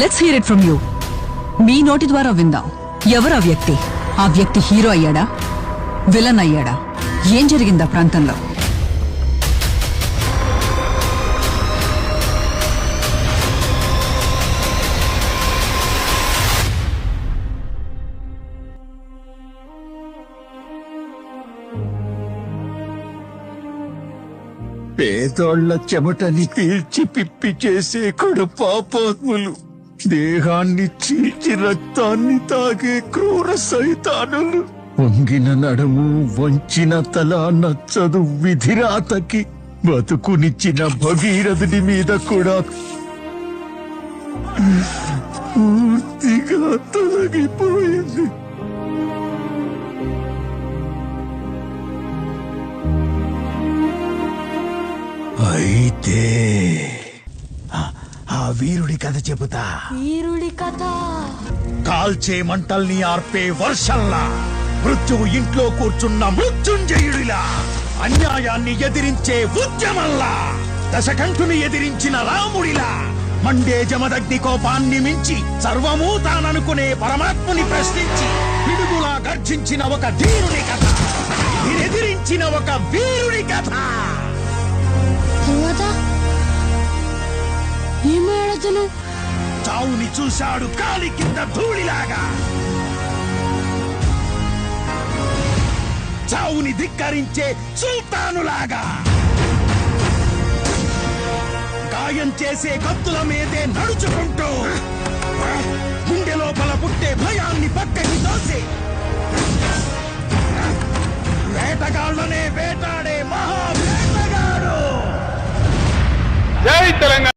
Let's hear it from you. మీ నోటి ద్వారా విందాం. ఎవరు ఆ వ్యక్తి? ఆ వ్యక్తి హీరో అయ్యాడా, విలన్ అయ్యాడా? ఏం జరిగిందా ప్రాంతంలో? పేదోళ్ల చెమటని పీల్చి పిప్పి చేసే కడుపాపాత్ములు, దేహాన్ని చీల్చి రక్తాన్ని తాగే క్రూర సైతానులు, వంగిన నడుము వంచిన తల నచ్చదు విధిరాతకి, బతుకునిచ్చిన భగీరథుడి మీద కూడా పూర్తిగా తొలగిపోయింది. అయితే ఆ వీరుడి కథ చెబుతా. వీరుడి కథ. కాల్చే మంటల్ని ఆర్పే వర్షంలా, మృత్యువు ఇంట్లో కూర్చున్న మృత్యుంజయుడిలా, అన్యాయాన్ని ఎదిరించే ఉద్యమంలా, దశకంఠుని ఎదిరించిన రాముడిలా, మండే జమదగ్ని కోపాన్ని మించి సర్వమూ తాననుకునే పరమాత్ముని ప్రశ్నించి పిడుగులా గర్జించిన ఒక ధీరుని కథ, ఎదిరించిన ఒక వీరుడి కథ. చావుని చూశాడు కాలి కింద ధూళిలాగా, చావుని ధిక్కరించే సుల్తానులాగా, గాయం చేసే కత్తుల మీదే నడుచుకుంటూ గుండె లోపల పుట్టే భయాన్ని పక్కకి తోసి వేటగాళ్లనే వేటాడే మహా వేటగాడు. జై తెలంగాణ.